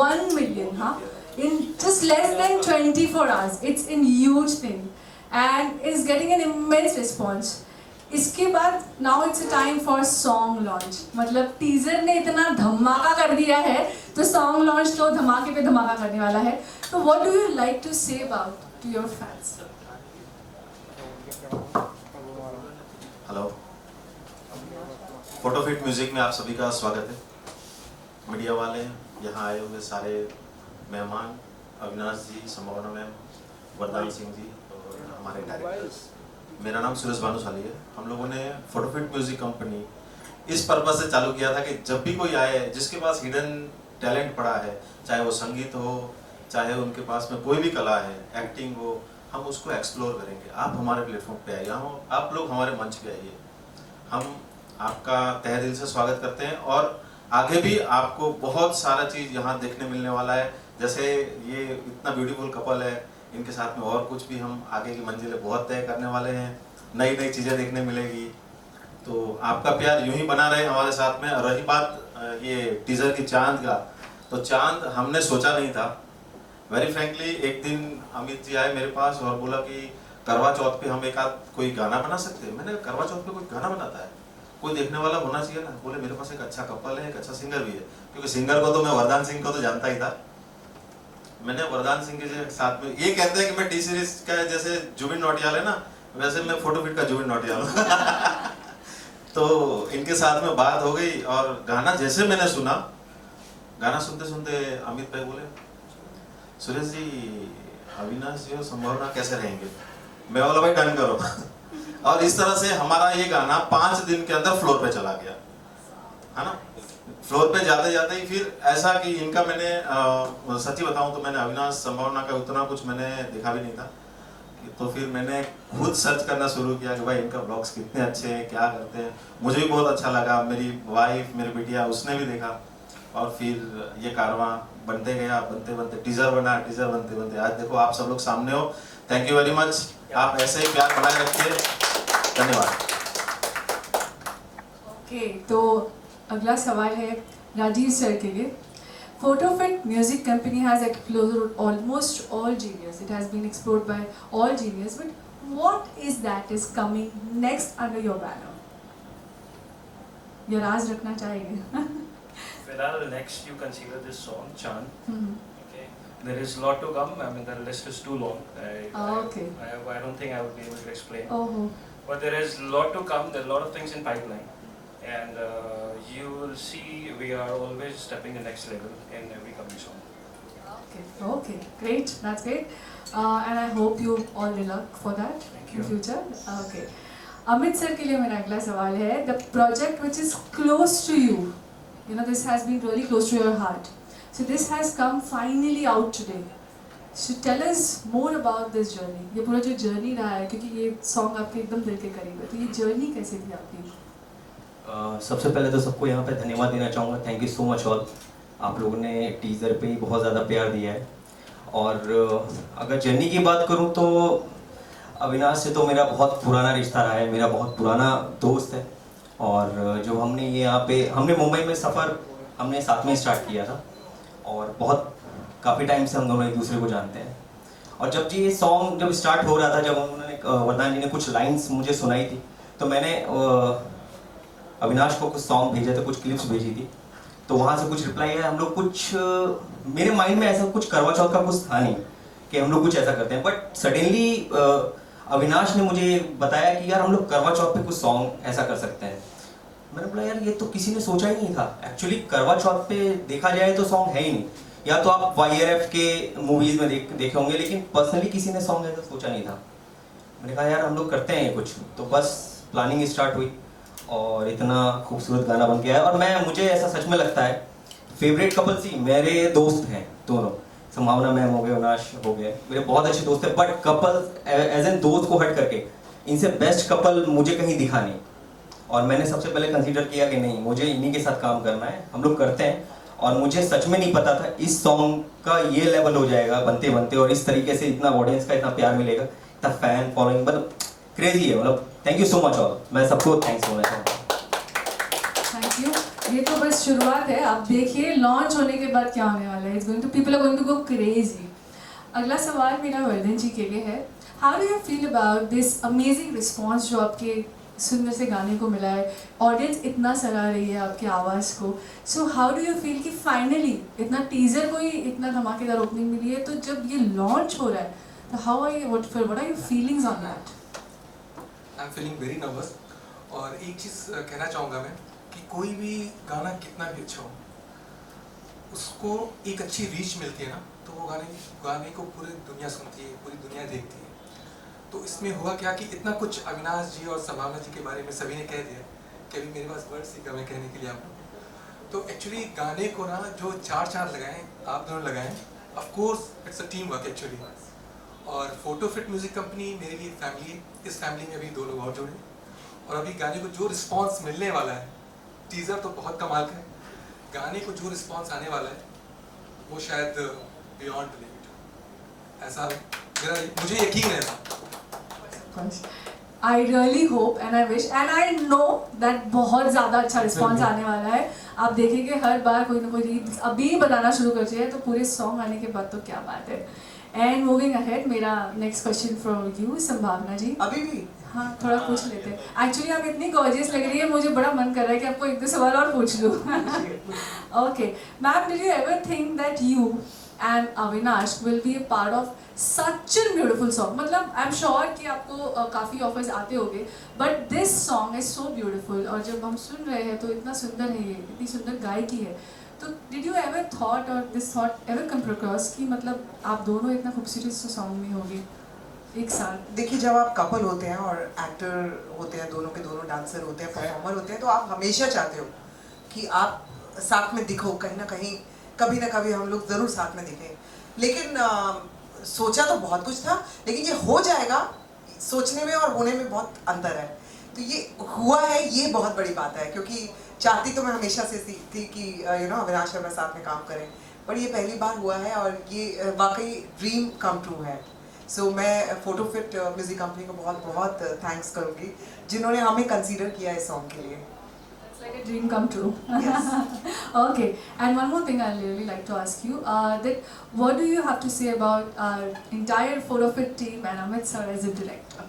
1 million, huh? In just less than 24 hours. It's a huge thing and is getting an immense response. इसके बाद now it's a time for song launch. मतलब teaser ने इतना धमाका कर दिया है तो song launch तो धमाके पे धमाका करने वाला है. तो what do you like to say about to your fans? Hello, Photofit music में आप सभी का स्वागत है. मीडिया वाले, यहाँ आए हुए सारे मेहमान, अविनाश जी, संभावना मैम, वरदान सिंह जी और हमारे डायरेक्टर्स. मेरा नाम सुरेश भानुशाली है. हम लोगों ने फोटोफिट म्यूजिक कंपनी इस पर्पस से चालू किया था कि जब भी कोई आए जिसके पास हिडन टैलेंट पड़ा है, चाहे वो संगीत हो, चाहे उनके पास में कोई भी कला है, एक्टिंग हो, हम उसको एक्सप्लोर करेंगे. आप हमारे प्लेटफॉर्म पे आइए, आप लोग हमारे मंच पे आइए. हम आपका तहे दिल से स्वागत करते हैं और आगे भी आपको बहुत सारा चीज़ यहाँ देखने मिलने वाला है. जैसे ये इतना ब्यूटीफुल कपल है, इनके साथ में और कुछ भी हम आगे की मंजिलें बहुत तय करने वाले हैं. नई नई चीज़ें देखने मिलेगी. तो आपका प्यार यूं ही बना रहे हमारे साथ में. और रही बात ये टीज़र की चांद का, तो चांद हमने सोचा नहीं था. वेरी फ्रेंकली एक दिन अमित जी आए मेरे पास और बोला कि करवा चौथ पे हम एक आध कोई गाना बना सकते हैं. मैंने करवा चौथ पे कोई गाना बनाता है, कोई देखने वाला होना चाहिए ना. बोले मेरे पास एक अच्छा कपल है, एक अच्छा सिंगर भी है. क्योंकि सिंगर को तो मैं वरदान सिंह को तो जानता ही था. मैंने वरदान सिंह के साथ में, ये कहते हैं कि मैं टी सीरीज का जैसे जुबिन नौटियाल है ना, वैसे मैं फोटोफिट का जुबिन नौटियाल हूँ. तो इनके साथ में बात हो गई और गाना जैसे मैंने सुना, गाना सुनते सुनते अमित भाई बोले सुरेश जी, अविनाश जी और संभावना कैसे रहेंगे. मैं बोला भाई डन करो. और इस तरह से हमारा ये गाना 5 दिन के अंदर फ्लोर पे चला गया, है ना. फ्लोर पे जाते जाते ही फिर ऐसा कि इनका मैंने सच्ची बताऊं तो मैंने अविनाश संभावना का उतना कुछ मैंने देखा भी नहीं था. तो फिर मैंने खुद सर्च करना शुरू किया कि भाई इनका ब्लॉग्स कितने अच्छे हैं, क्या करते हैं. मुझे भी बहुत अच्छा लगा. मेरी वाइफ, मेरी बिटिया, उसने भी देखा. और फिर ये कारवां बनते गया, बनते बनते टीजर बना, टीजर बनते बनते आज देखो आप सब लोग सामने हो. Thank you very much. आप ऐसे ही प्यार बनाए रखिए. धन्यवाद. ओके, तो अगला सवाल है राजीव सर के लिए. Photofit music company has explored almost all genres. It has been explored by all genres. But what is that is coming next under your banner? ये राज रखना चाहेंगे. Well, next you consider this song Chand. Mhm. Okay, there is a lot to come. I mean, the list is too long. Okay. I don't think I would be able to explain. Oh. But there is a lot to come. There are a lot of things in pipeline, and you will see we are always stepping the next level in every coming song. Okay, great. That's great. And I hope you all the luck for that Thank in you. future. Okay. Amit sir के लिए मेरा अगला सवाल है. The project which is close to you. You know, this has been really close to your heart. So this has come finally out today. So tell us more about this journey. ये पूरा जो journey रहा है, क्योंकि ये song आपके एकदम दिल के करीब है. तो ये journey कैसे थी आपकी? सबसे पहले तो सबको यहाँ पे धन्यवाद देना चाहूँगा. Thank you so much all. आप लोगों ने टीज़र पे ही बहुत ज़्यादा प्यार दिया है. और अगर जर्नी की बात करूँ तो अविनाश से तो मेरा बहुत पुराना रिश्ता रहा है. मेरा बहुत पुराना दोस्त है. और जो हमने ये यहाँ पे, हमने मुंबई में सफ़र हमने साथ में स्टार्ट किया था और बहुत काफ़ी टाइम से हम दोनों एक दूसरे को जानते हैं. और जब जी ये सॉन्ग जब स्टार्ट हो रहा था, जब उन्होंने वरदान जी ने कुछ लाइंस मुझे सुनाई थी, तो मैंने अविनाश को कुछ सॉन्ग भेजे थे, कुछ क्लिप्स भेजी थी. तो वहाँ से कुछ रिप्लाई आया. हम लोग कुछ, मेरे माइंड में ऐसा कुछ करवा चौथ का कुछ था नहीं कि हम लोग कुछ ऐसा करते हैं. बट सडनली अविनाश ने मुझे बताया कि यार हम लोग करवा चौथ पे कुछ सॉन्ग ऐसा कर सकते हैं. मैंने बोला यार ये तो किसी ने सोचा ही नहीं था. एक्चुअली करवा चौथ पे देखा जाए तो सॉन्ग है ही नहीं. या तो आप YRF के मूवीज़ में देखे होंगे, लेकिन पर्सनली किसी ने सॉन्ग ऐसा सोचा नहीं था. मैंने कहा यार हम लोग करते हैं कुछ. तो बस प्लानिंग स्टार्ट हुई और इतना खूबसूरत गाना बन के आया. और मुझे ऐसा सच में लगता है, फेवरेट कपल्स ही मेरे दोस्त हैं दोनों. संभावना मैम हो गए, अविनाश हो गए, मेरे बहुत अच्छे दोस्त हैं. बट कपल एज एन दोस्त को हट करके इनसे बेस्ट कपल मुझे कहीं दिखा नहीं. और मैंने सबसे पहले कंसीडर किया कि नहीं, मुझे इन्हीं के साथ काम करना है. हम लोग करते हैं. और मुझे सच में नहीं पता था इस सॉन्ग का ये लेवल हो जाएगा बनते बनते, और इस तरीके से इतना ऑडियंस का इतना प्यार मिलेगा, इतना फैन फॉलोइंग, मतलब क्रेजी है. मतलब thank you so much all. मैं सबको थैंक्स बोलना चाहूँगा. Thank you. ये तो बस शुरुआत है, आप देखिए लॉन्च होने के बाद क्या होने वाला है. It's going to, people are going to go crazy. अगला सवाल मेरा वर्धन जी के लिए है. How do you feel about this amazing response जो आपके सुंदर से गाने को मिला है? ऑडियंस इतना सराह रही है आपकी आवाज़ को. So how do you feel कि फाइनली इतना टीज़र को ही इतना धमाकेदार ओपनिंग मिली है, तो जब ये लॉन्च हो रहा है तो how are you, what are your feelings on that? I am feeling very nervous. और एक चीज़ कहना चाहूँगा मैं कि कोई भी गाना कितना भी अच्छा हो, उसको एक अच्छी रीच मिलती है ना, तो वो गाने को पूरी दुनिया सुनती है, पूरी दुनिया देखती है. तो इसमें हुआ क्या कि इतना कुछ अविनाश जी और संभावना जी के बारे में सभी ने कह दिया कि अभी मेरे पास वर्ड्स ही कम है कहने के लिए आपको. तो एक्चुअली गाने को ना जो चार चांद लगाएं, आप दोनों लगाएं, of course it's a team work actually. और फोटो फिट म्यूजिक कंपनी मेरे लिए फैमिली है. इस फैमिली में अभी 2 लोग और जुड़े. और अभी गाने को जो रिस्पांस मिलने वाला है, टीज़र तो बहुत कमाल का है, गाने को जो रिस्पांस आने वाला है वो शायद बियॉन्ड लिमिट. ऐसा मुझे यकीन है. I really hope and I wish and I know that बहुत ज़्यादा अच्छा रिस्पॉन्स आने वाला है. आप देखेंगे हर बार कोई ना कोई रील अभी बनाना शुरू कर दिया है, तो पूरे सॉन्ग आने के बाद तो क्या बात है. एंड मूविंग अहेड, मेरा नेक्स्ट क्वेश्चन फॉर यू संभावना जी. अभी भी हाँ, थोड़ा पूछ लेते हैं. एक्चुअली आप इतनी गॉर्जियस लग रही है, मुझे बड़ा मन कर रहा है कि आपको 1-2 सवाल और पूछ लूँ. Okay ma'am, did you ever think that you and Avinash will be A part of such a beautiful song? मतलब आई एम श्योर कि आपको काफ़ी ऑफर्स आते होंगे, but this song is so beautiful. और जब हम सुन रहे हैं तो इतना सुंदर है, ये इतनी सुंदर गायकी है. तो डिड यू एवर थॉट और this thought ever come across कि मतलब आप दोनों इतना खूबसूरत से सॉन्ग में होंगे एक साथ? देखिए, जब आप कपल होते हैं और एक्टर होते हैं, दोनों के दोनों डांसर होते हैं, परफॉर्मर होते हैं, तो आप हमेशा चाहते हो कि आप साथ में दिखो. कहीं ना कहीं कभी ना कभी हम लोग ज़रूर साथ में दिखें. लेकिन सोचा तो बहुत कुछ था, लेकिन ये हो जाएगा, सोचने में और होने में बहुत अंतर है. तो ये हुआ है, ये बहुत बड़ी बात है. क्योंकि चाहती तो मैं हमेशा से थी कि अविनाश और मैं साथ में काम करें, पर ये पहली बार हुआ है और ये वाकई ड्रीम कम ट्रू है. सो मैं फोटो फिट म्यूजिक कंपनी को बहुत बहुत थैंक्स करूँगी जिन्होंने हमें कंसीडर किया इस सॉन्ग के लिए. It's like a dream come true. Yes. Okay, and one more thing I'd really like to ask you, that what do you have to say about our entire Photo Fit team and Amit sir as a director?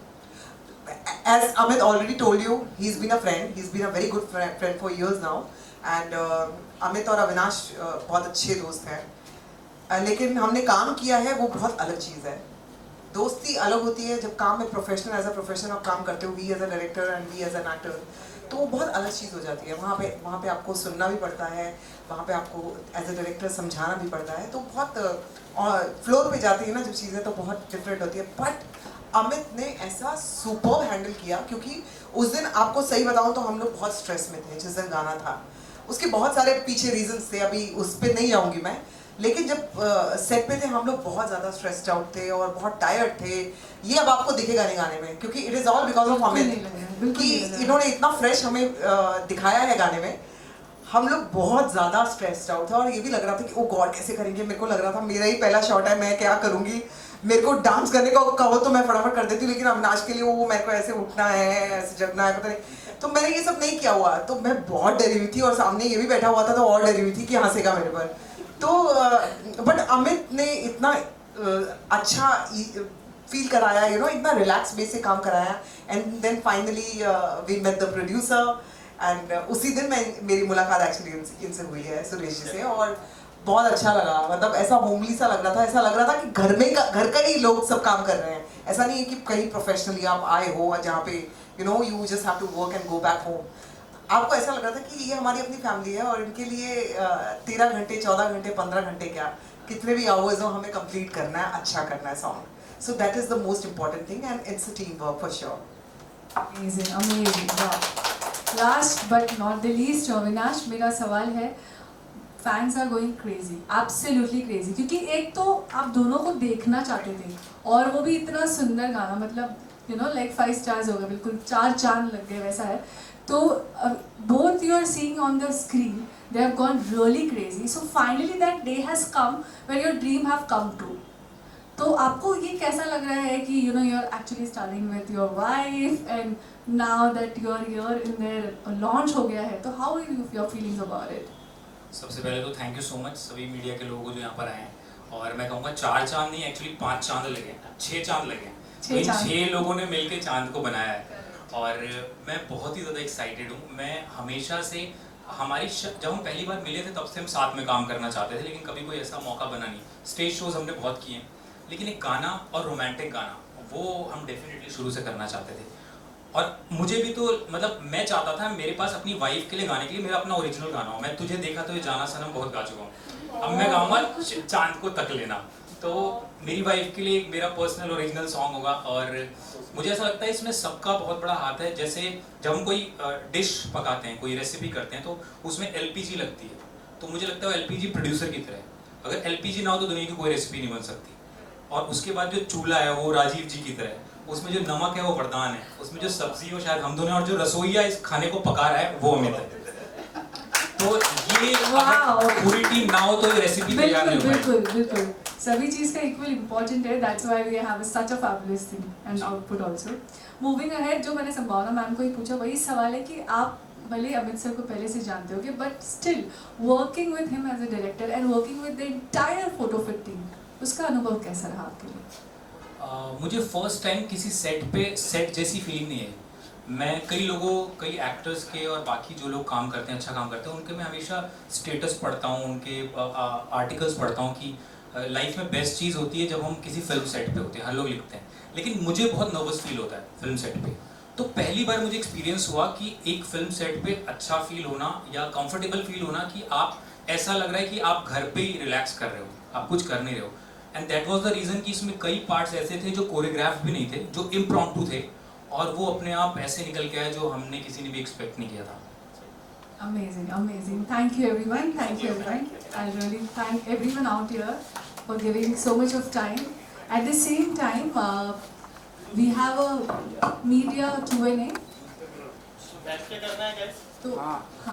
As Amit already told you, he's been a friend. He's been a very good friend for years now. And Amit और अविनाश बहुत अच्छे दोस्त हैं. लेकिन हमने काम किया है वो बहुत अलग चीज़ है. दोस्ती अलग होती है जब काम में प्रोफेशनल एज अ प्रोफेशनल आप काम करते हो, we as a director and we as an actor, तो वो बहुत अलग चीज़ हो जाती है. वहाँ पे आपको सुनना भी पड़ता है, वहाँ पे आपको एज अ डायरेक्टर समझाना भी पड़ता है. तो बहुत फ्लोर पे जाती है ना जब चीज़ें, तो बहुत डिफरेंट होती है. बट अमित ने ऐसा सुपर हैंडल किया, क्योंकि उस दिन आपको सही बताऊँ तो हम लोग बहुत स्ट्रेस में थे जिस दिन गाना था. उसके बहुत सारे पीछे रीजंस थे, अभी उस पर नहीं जाऊँगी मैं. लेकिन जब सेट पे थे हम लोग बहुत ज़्यादा स्ट्रेस्ड आउट थे और बहुत टायर्ड थे. ये अब आपको दिखेगा नहीं गाने में, क्योंकि it is all because of Amit, कि इन्होंने इतना फ्रेश हमें दिखाया है गाने में. हम लोग बहुत ज़्यादा स्ट्रेस्ड आउट थे और ये भी लग रहा था कि ओ गॉड कैसे करेंगे. मेरे को लग रहा था मेरा ही पहला शॉट है, मैं क्या करूँगी. मेरे को डांस करने का कहो तो मैं फटाफट कर देती हूँ, लेकिन अविनाश के लिए वो मेरे को ऐसे उठना है, ऐसे जगना है, पता नहीं. तो मैंने ये सब नहीं किया हुआ, तो मैं बहुत डरी हुई थी और सामने ये भी बैठा हुआ था तो और डरी हुई थी कि हंसेगा मेरे पर. तो बट अमित ने इतना अच्छा फील कराया, इतना रिलैक्स वे से काम कराया. And then finally we met the producer and उसी दिन मेरी मुलाकात एक्चुअली इनसे हुई है, सुरेश जी से. और बहुत अच्छा लगा. मतलब ऐसा होमली सा लग रहा था, ऐसा लग रहा था कि घर का ही लोग सब काम कर रहे हैं. ऐसा नहीं है कि कहीं प्रोफेशनली आप आए हो जहाँ पे you just have to work and go back home. आपको ऐसा लग रहा था कि ये हमारी अपनी फैमिली है और इनके लिए 13 घंटे 14 घंटे 15 घंटे क्या कितने भी आवर्स हो हमें कंप्लीट करना है, अच्छा करना है song. So that is the most important thing and it's a team work for sure. Amazing, amazing. Last but not the least, Avinash, मेरा सवाल है, fans are going crazy, absolutely crazy, क्योंकि एक तो आप दोनों को देखना चाहते थे और वो भी इतना सुंदर गाना, मतलब लाइक 5 स्टार्स हो गए, बिल्कुल 4 चांद लग गए, वैसा है. तो both you are seeing on the screen, they have gone really crazy. So finally that day has come where your dream have come true. तो आपको ये कैसा लग रहा है कि you are actually starting with your wife and now that you are here in there launch हो गया है, तो how are your feelings about it? सबसे पहले तो थैंक यू सो मच सभी मीडिया के लोगों को जो यहाँ पर आए हैं, और मैं कहूँगा 4 चांद नहीं, एक्चुअली 5 चांद लगे, 6 चांद लगे। तो इन 6 लोगों ने मिलकर चांद को बनाया है, और मैं बहुत ही ज़्यादा एक्साइटेड हूँ। मैं हमेशा से जब हम पहली बार मिले थे तब से हम साथ में काम करना चाहते थे, लेकिन कभी कोई ऐसा मौका बना नहीं। स्टेज शोज हमने बहुत किए हैं, लेकिन एक गाना और रोमांटिक गाना वो हम डेफिनेटली शुरू से करना चाहते थे। और मुझे भी तो मतलब मैं चाहता था मेरे पास अपनी वाइफ के लिए गाने के लिए मेरा अपना ओरिजिनल गाना हो। मैं तुझे देखा तो ये जाना सनम बहुत गा चुका हूँ, अब मैं गाऊंगा चांद को तक लेना। तो मेरी वाइफ के लिए एक मेरा पर्सनल ओरिजिनल सॉन्ग होगा, और मुझे ऐसा लगता है इसमें सबका बहुत बड़ा हाथ है। जैसे जब हम कोई डिश पकाते हैं, कोई रेसिपी करते हैं, तो उसमें LPG लगती है, तो मुझे लगता है LPG प्रोड्यूसर की तरह है। अगर LPG ना हो तो दुनिया की कोई रेसिपी नहीं बन सकती। और उसके बाद जो चूल्हा है वो राजीव जी की तरह है, उसमें जो नमक है वो वरदान है, उसमें जो सब्जी है वो शायद हम दोनों, और जो रसोईया इस खाने को पका रहा है वो अमित है। तो ये पूरी टीम ना हो तो ये रेसिपी तैयार नहीं हो पाएगी। बिल्कुल सभी चीज़ का इक्वल इम्पोर्टेंट है, that's why we have such a fabulous thing and output also. Moving ahead, जो मैंने संभावना मैम को ही पूछा वही सवाल है कि आप भले अमित सर को पहले से जानते होगे, but still working with him as a director and working with the entire Photofit team, उसका अनुभव कैसा रहा आपके लिए? मुझे फर्स्ट टाइम किसी सेट जैसी फीलिंग नहीं है। मैं कई एक्टर्स के और बाकी जो लोग काम करते हैं, अच्छा काम करते हैं, उनके मैं हमेशा स्टेटस पढ़ता हूँ, उनके आर्टिकल्स पढ़ता हूँ कि लाइफ में बेस्ट चीज़ होती है जब हम किसी फिल्म सेट पे होते हैं, हर लोग लिखते हैं, लेकिन मुझे बहुत नर्वस फील होता है फिल्म सेट पे। तो पहली बार मुझे एक्सपीरियंस हुआ कि एक फिल्म सेट पे अच्छा फील होना या कंफर्टेबल फील होना, कि आप ऐसा लग रहा है कि आप घर पे ही रिलैक्स कर रहे हो, आप कुछ कर नहीं रहे हो। And that was the reason कि इसमें कई पार्ट्स ऐसे थे जो कोरियोग्राफ भी नहीं थे, जो इम्प्रॉम्प्टू थे, और वो अपने आप ऐसे निकल के आए जो हमने किसी ने भी एक्सपेक्ट नहीं किया था। Amazing, amazing. Thank you everyone. Thank you everyone. I really thank everyone out here for giving so much of time. At the same time, we have a media Q&A. तो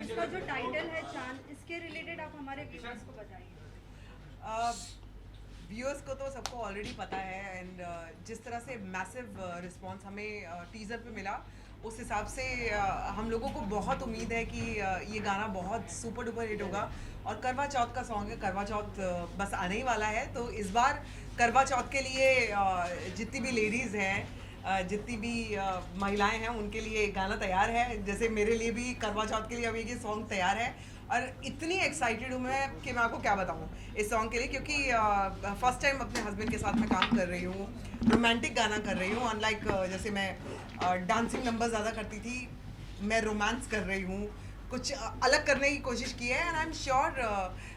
इसका जो टाइटल है चांद, इसके related आप हमारे viewers को बताइए। व्यूअर्स को तो सबको ऑलरेडी पता है, एंड जिस तरह से मैसिव रिस्पांस हमें टीज़र पे मिला, उस हिसाब से हम लोगों को बहुत उम्मीद है कि ये गाना बहुत सुपर डुपर हिट होगा। और करवा चौथ का सॉन्ग है, करवा चौथ बस आने ही वाला है, तो इस बार करवा चौथ के लिए जितनी भी लेडीज़ हैं, जितनी भी महिलाएं हैं, उनके लिए गाना तैयार है। जैसे मेरे लिए भी करवा चौथ के लिए अभी ये सॉन्ग तैयार है, और इतनी एक्साइटेड हूँ मैं कि मैं आपको क्या बताऊँ इस सॉन्ग के लिए, क्योंकि फर्स्ट टाइम अपने हस्बैंड के साथ मैं काम कर रही हूँ, रोमांटिक गाना कर रही हूँ। अनलाइक जैसे मैं डांसिंग नंबर ज़्यादा करती थी, मैं रोमांस कर रही हूँ, कुछ अलग करने की कोशिश की है। एंड आई एम श्योर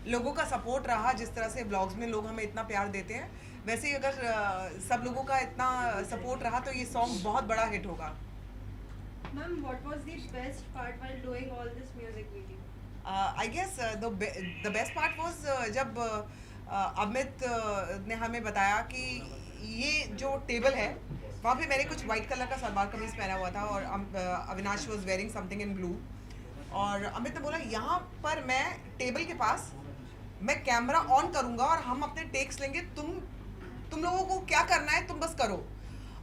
लोगों का सपोर्ट रहा, जिस तरह से ब्लॉग्स में लोग हमें इतना प्यार देते हैं, वैसे ही अगर सब लोगों का इतना सपोर्ट रहा तो ये सॉन्ग बहुत बड़ा हिट होगा। Ma'am, what was the best part while doing all this music video? I guess the best part was जब अमित ने हमें बताया कि ये जो टेबल है, वहाँ पे मैंने कुछ वाइट कलर का सलवार कमीज पहना हुआ था, और Avinash was wearing something in blue, और अमित ने बोला यहाँ पर मैं टेबल के पास मैं कैमरा ऑन करूँगा और हम अपने टेक्स लेंगे, तुम लोगों को क्या करना है तुम बस करो।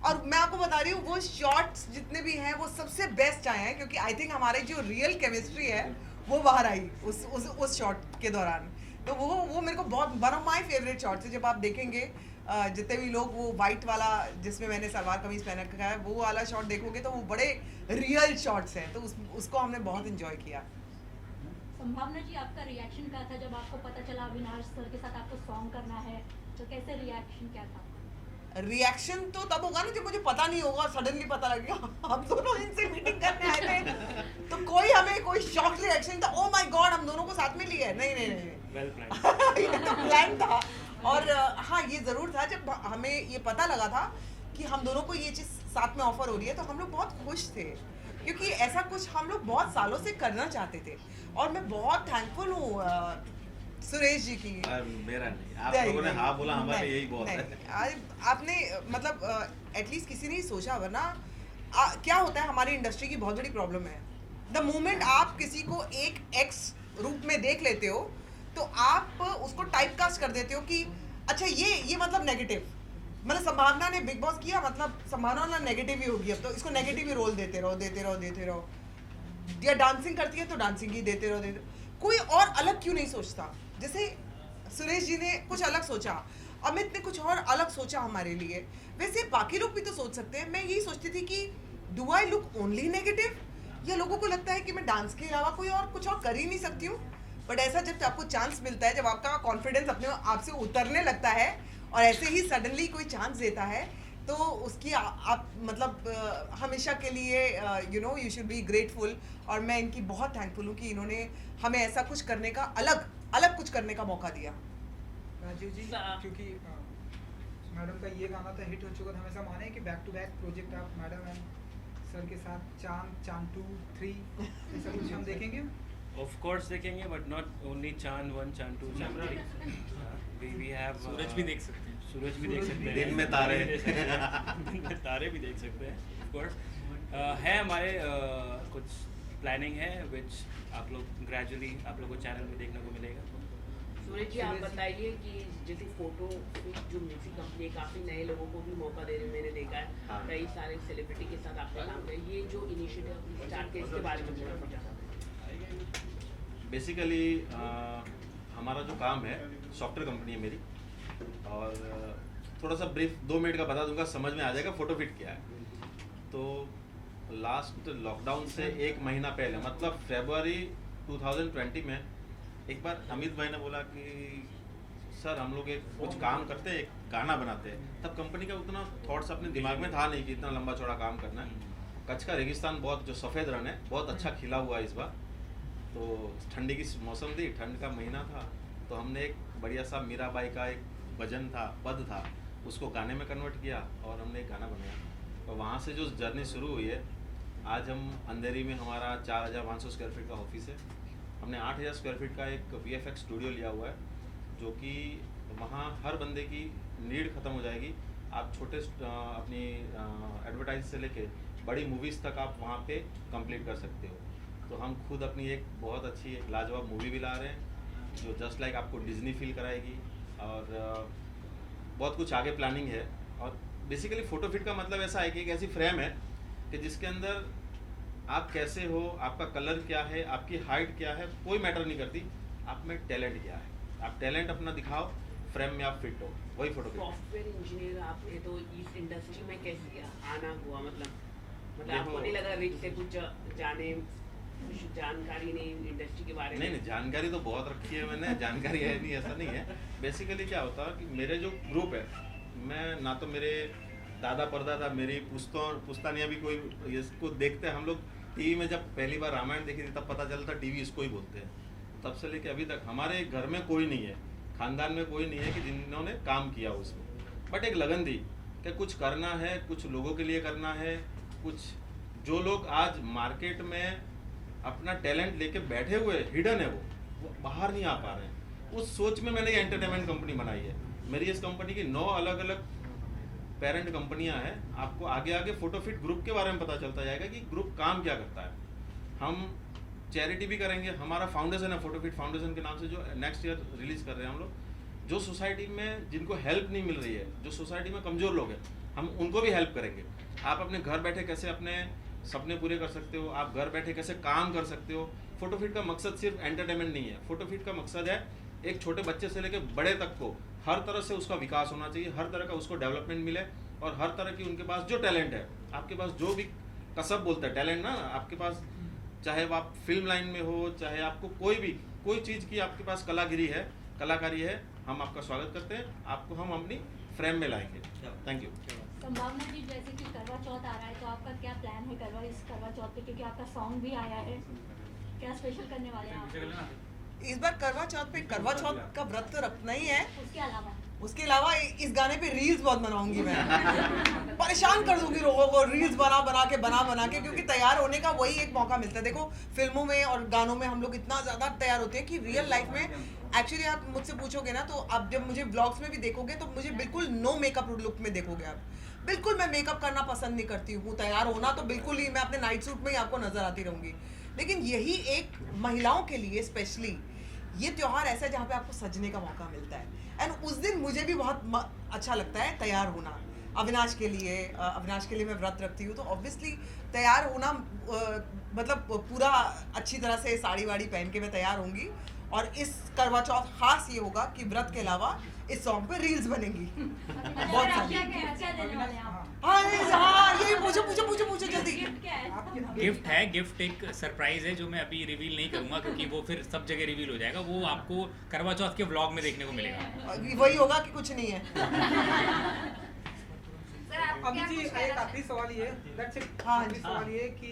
और मैं आपको बता रही हूँ वो शॉट्स जितने भी हैं वो सबसे बेस्ट आए हैं, क्योंकि आई थिंक हमारी जो रियल केमिस्ट्री है वो बाहर आई उस शॉट के दौरान। तो वो मेरे को बहुत one of my favourite shots है। जब आप देखेंगे जितने भी लोग वो वाइट वाला जिसमें मैंने सलवार कमीज पहन रखा है, वो वाला शॉट देखोगे तो वो बड़े रियल शॉट्स हैं, तो उसको हमने बहुत इंजॉय किया। संभावना जी, आपका रिएक्शन क्या था जब आपको पता चला अविनाश सर के साथ आपको सॉन्ग करना है, तो कैसे रिएक्शन क्या था? रिएक्शन तो तब होगा ना जब मुझे पता नहीं होगा, सडनली पता लगेगा। हम दोनों इनसे मीटिंग करने आए थे, तो हमें कोई शॉक रिएक्शन था, ओ माय गॉड हम दोनों को साथ में लिया है, नहीं वेल प्लान्ड। ये तो प्लान था। और हाँ, ये ज़रूर था जब हमें ये पता लगा था कि हम दोनों को ये चीज़ साथ में ऑफर हो रही है, तो हम लोग बहुत खुश थे, क्योंकि ऐसा कुछ हम लोग बहुत सालों से करना चाहते थे। और मैं बहुत थैंकफुल हूँ सुरेश जी की। मेरा नहीं, आप लोगों ने हाँ बोला, हमारे यही बहुत है। आपने मतलब एटलीस्ट किसी ने ही सोचा, वरना क्या होता है हमारी इंडस्ट्री की बहुत बड़ी प्रॉब्लम है, द मोमेंट आप किसी को एक एक्स रूप में देख लेते हो तो आप उसको टाइप कास्ट कर देते हो कि अच्छा ये मतलब नेगेटिव, मतलब संभावना ने बिग बॉस किया, मतलब संभावना ना नेगेटिव ही होगी, अब तो इसको नेगेटिव ही रोल देते रहो। या डांसिंग करती है तो डांसिंग ही देते रहो। कोई और अलग क्यों नहीं सोचता? जैसे सुरेश जी ने कुछ अलग सोचा, अमित ने कुछ और अलग सोचा हमारे लिए, वैसे बाकी लोग भी तो सोच सकते हैं। मैं यही सोचती थी कि do I look only negative, या लोगों को लगता है कि मैं डांस के अलावा कोई और कुछ और कर ही नहीं सकती हूँ। बट ऐसा जब आपको चांस मिलता है, जब आपका कॉन्फिडेंस अपने आप से उतरने लगता है और ऐसे ही सडनली कोई चांस देता है, तो उसकी आप मतलब हमेशा के लिए यू शुड बी ग्रेटफुल। और मैं इनकी बहुत थैंकफुल हूँ कि इन्होंने हमें ऐसा कुछ करने का अलग कुछ करने का मौका दिया। राजीव जी, क्योंकि मैडम का ये गाना तो हिट हो चुका था, हमेशा माने कि बैक टू बैक प्रोजेक्ट आप मैडम एंड सर के साथ चांद 2, 3 ऐसा कुछ हम देखेंगे? Of course देखेंगे, but not only चांद 1, चांद 2, चांद 3. We have सूरज भी देख सकते हैं। सूरज भी देख सकते हैं, दिन में तारे दिन में तारे भी देख सकते हैं, of course. है हमारे कुछ प्लानिंग है which आप लोग ग्रेजुअली आप लोगों को चैनल में देखने को मिलेगा। सूरज जी, आप बताइए कि जैसे फोटो जो म्यूजिक कंपनी है, काफ़ी नए लोगों को भी मौका दे रहे हैं, मैंने देखा है। हाँ। कई सारे सेलिब्रिटी के साथ आपका काम है, ये जो इनिशिएटिव स्टार्ट किया, इसके बारे में थोड़ा सा जाना। बेसिकली हमारा जो काम है, सॉफ्टवेयर कंपनी है मेरी, और थोड़ा सा ब्रीफ 2 मिनट का बता दूंगा, समझ में आ जाएगा फोटो फिट क्या है। तो लास्ट लॉकडाउन से 1 महीना पहले, मतलब फरवरी 2020 में एक बार अमित भाई ने बोला कि सर हम लोग एक कुछ काम करते हैं, एक गाना बनाते हैं। तब कंपनी का उतना थॉट्स अपने दिमाग में था नहीं कि इतना लंबा चौड़ा काम करना है। कच्छ का रेगिस्तान बहुत, जो सफ़ेद रण है, बहुत अच्छा खिला हुआ है इस बार। तो ठंडी की मौसम थी, ठंड का महीना था, तो हमने एक बढ़िया सा मीराबाई का एक भजन था, पद था, उसको गाने में कन्वर्ट किया और हमने एक गाना बनाया। तो वहाँ से जो जर्नी शुरू हुई है, आज हम अंधेरी में हमारा 4500 स्क्वायर फीट का ऑफिस है। हमने 8000 स्क्वायर फीट का एक VFX स्टूडियो लिया हुआ है, जो कि वहाँ हर बंदे की नीड ख़त्म हो जाएगी। आप छोटे अपनी एडवर्टाइज से लेके बड़ी मूवीज़ तक आप वहाँ पे कंप्लीट कर सकते हो। तो हम खुद अपनी एक बहुत अच्छी एक लाजवाब मूवी भी ला रहे हैं, जो जस्ट लाइक आपको डिज्नी फील कराएगी, और बहुत कुछ आगे प्लानिंग है। और बेसिकली फ़ोटो फिट का मतलब ऐसा है कि एक ऐसी फ्रेम है कि जिसके अंदर आप कैसे हो, आपका कलर क्या है, आपकी हाइट क्या है, कोई मैटर नहीं करती, आप में टैलेंट क्या है। आप टैलेंट अपना दिखाओ, फ्रेम में आप फिट हो, वही फोटो फिट। सॉफ्टवेयर इंजीनियर आपने तो इस इंडस्ट्री में कैसे आना हुआ? मतलब आपको नहीं लगा रिच से कुछ जाने, कुछ जानकारी नहीं इंडस्ट्री के बारे में? नहीं, जानकारी तो बहुत रखी है मैंने, जानकारी है नहीं, ऐसा नहीं है। बेसिकली क्या होता है कि मेरे जो ग्रुप है, मैं ना तो मेरे दादा परदादा, मेरी पुश्तानियाँ भी कोई इसको देखते हैं। हम लोग टीवी में जब पहली बार रामायण देखी थी, तब पता चलता टीवी इसको ही बोलते हैं। तब से लेके अभी तक हमारे घर में कोई नहीं है, खानदान में कोई नहीं है कि जिन्होंने काम किया उसमें। बट एक लगन थी कि कुछ करना है, कुछ लोगों के लिए करना है, कुछ जो लोग आज मार्केट में अपना टैलेंट लेके बैठे हुए हिडन है, वो बाहर नहीं आ पा रहे हैं। उस सोच में मैंने ये एंटरटेनमेंट कंपनी बनाई है। मेरी इस कंपनी की 9 अलग अलग पेरेंट कंपनियां हैं। आपको आगे आगे फोटोफिट ग्रुप के बारे में पता चलता जाएगा कि ग्रुप काम क्या करता है। हम चैरिटी भी करेंगे, हमारा फाउंडेशन है फोटोफिट फाउंडेशन के नाम से, जो नेक्स्ट ईयर रिलीज कर रहे हैं हम लोग। जो सोसाइटी में जिनको हेल्प नहीं मिल रही है, जो सोसाइटी में कमज़ोर लोग हैं, हम उनको भी हेल्प करेंगे। आप अपने घर बैठे कैसे अपने सपने पूरे कर सकते हो, आप घर बैठे कैसे काम कर सकते हो। फोटोफिट का मकसद सिर्फ एंटरटेनमेंट नहीं है, फोटोफिट का मकसद है एक छोटे बच्चे से लेकर बड़े तक को हर तरह से उसका विकास होना चाहिए, हर तरह का उसको डेवलपमेंट मिले, और हर तरह की उनके पास जो टैलेंट है, आपके पास जो भी कसब बोलते हैं टैलेंट ना, आपके पास चाहे वो आप फिल्म लाइन में हो, चाहे आपको कोई चीज़ की आपके पास कलाकारी है, हम आपका स्वागत करते हैं। आपको हम अपनी फ्रेम में लाएंगे। Thank you. संभावना जी, जैसे कि करवा चौथ आ रहा है, तो आपका क्या प्लान है इस करवा चौथ पे, क्योंकि आपका सॉन्ग भी आया है, क्या स्पेशल करने वाले हैं आप? इस बार करवा चौथ पे करवा चौथ का व्रत तो रखना ही है। उसके अलावा इस गाने पे रील्स बहुत बनाऊंगी मैं। परेशान कर दूंगी लोगों को रील्स बना के, क्योंकि तैयार होने का वही एक मौका मिलता है। देखो फिल्मों में और गानों में हम लोग इतना ज़्यादा तैयार होते हैं कि रियल लाइफ में एक्चुअली आप मुझसे पूछोगे ना, तो आप जब मुझे ब्लॉग्स में भी देखोगे तो मुझे बिल्कुल नो मेकअप लुक में देखोगे आप। बिल्कुल मैं मेकअप करना पसंद नहीं करती हूँ, तैयार होना तो बिल्कुल ही, मैं अपने नाइट सूट में ही आपको नजर आती रहूँगी। लेकिन यही एक महिलाओं के लिए स्पेशली ये त्योहार ऐसा है जहाँ पे आपको सजने का मौका मिलता है। एंड उस दिन मुझे भी बहुत अच्छा लगता है तैयार होना। अविनाश के लिए मैं व्रत रखती हूँ, तो ऑब्वियसली तैयार होना मतलब पूरा अच्छी तरह से साड़ी वाड़ी पहन के मैं तैयार होंगी। और इस करवा चौथ खास ये होगा कि व्रत के अलावा इस सॉन्ग पे रील्स बनेंगी बहुत सारी। हाँ यही पूछो जल्दी। गिफ्ट एक सरप्राइज है जो मैं अभी रिवील नहीं करूंगा क्योंकि वो फिर सब जगह रिवील हो जाएगा। वो आपको करवा चौथ के व्लॉग में देखने को मिलेगा। वही होगा कि कुछ नहीं है। अभी जी एक आखिरी सवाल ये आखिरी सवाल ये कि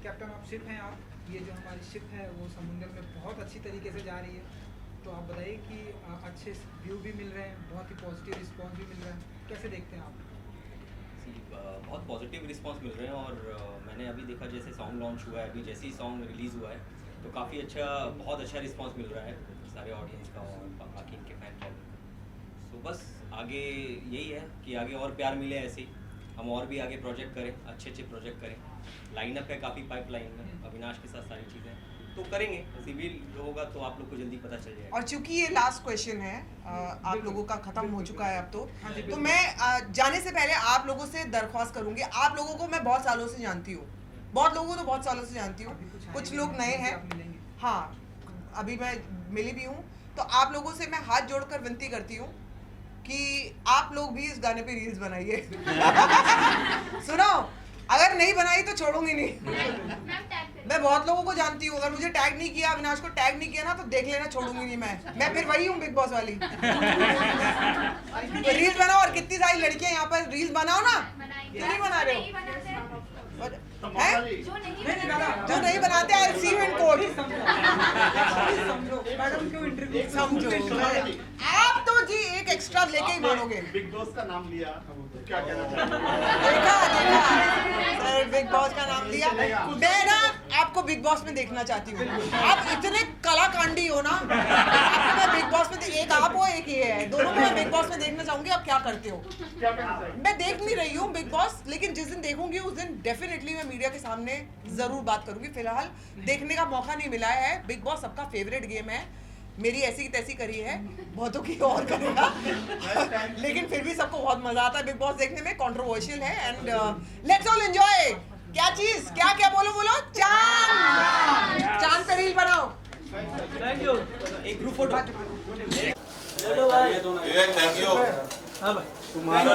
कैप्टन ऑफ शिप हैं आप, ये जो हमारी शिप है वो समुद्र में बहुत अच्छी तरीके से जा रही है, तो आप बताइए कि अच्छे व्यू भी मिल रहे हैं, बहुत ही पॉजिटिव रिस्पांस भी मिल रहा है, कैसे देखते हैं आप? बहुत पॉजिटिव रिस्पांस मिल रहे हैं और मैंने अभी देखा जैसे सॉन्ग लॉन्च हुआ है, अभी जैसे ही सॉन्ग रिलीज़ हुआ है तो काफ़ी अच्छा, बहुत अच्छा रिस्पांस मिल रहा है सारे ऑडियंस का और बाकी इनके फैन का। तो बस आगे यही है कि आगे और प्यार मिले, ऐसे ही हम और भी आगे प्रोजेक्ट करें, अच्छे प्रोजेक्ट करें। लाइनअप है काफ़ी पाइपलाइन में, अविनाश के साथ सारी चीज़ें तो करेंगे। रिवील होगा तो आप लोग को जल्दी पता चल जाएगा। और चूंकि ये लास्ट क्वेश्चन है, आप लोगों का खत्म हो चुका है अब तो मैं जाने से पहले आप लोगों से दरख्वास्त करूंगी। आप लोगों को मैं बहुत सालों से जानती हूँ, बहुत लोगों को तो बहुत सालों से जानती हूँ, कुछ लोग नए हैं, हाँ अभी मैं मिली भी हूँ, तो आप लोगों से मैं हाथ जोड़कर विनती करती हूँ कि आप लोग भी इस गाने पे रील्स बनाइए। सुनो, अगर नहीं बनाई तो छोड़ूंगी नहीं। मैं बहुत लोगों को जानती हूँ, अगर मुझे टैग नहीं किया, अविनाश को टैग नहीं किया ना तो देख लेना, छोड़ूंगी नहीं मैं फिर वही हूँ बिग बॉस वाली। तो रील्स बनाओ और कितनी सारी लड़कियां यहाँ पर रील्स बनाओ ना, क्यों नहीं बना रहे हो? जो नहीं बनाते आई सी यू इन कोर्ट। समझो आप तो जी एक एक्स्ट्रा लेके ही मानोगे। बिग बॉस का नाम लिया, क्या कहना देखा सर, बिग बॉस का नाम लिया। मैं ना आपको बिग बॉस में देखना चाहती हूँ, आप इतने कलाकांडी हो ना, आपको मैं बिग बॉस में एक आप हो एक ये है, दोनों को मैं बिग बॉस में देखना चाहूंगी। आप क्या करते हो? मैं देख नहीं रही हूँ बिग बॉस, लेकिन जिस दिन देखूंगी उस दिन डेफिनेटली मैं मीडिया के सामने जरूर बात करूंगी। फिलहाल देखने का मौका नहीं मिला है। बिग बॉस सबका फेवरेट गेम है, मेरी ऐसी की तैसी करी है, बहुतों की और करेगा, लेकिन फिर भी सबको बहुत मजा आता है बिग बॉस देखने में। कंट्रोवर्शियल है एंड लेट्स ऑल एंजॉय। क्या चीज, क्या बोलो चांद पे रील बनाओ। Thank you. एक ग्रुप फोटो। Thank you. तुम्हारा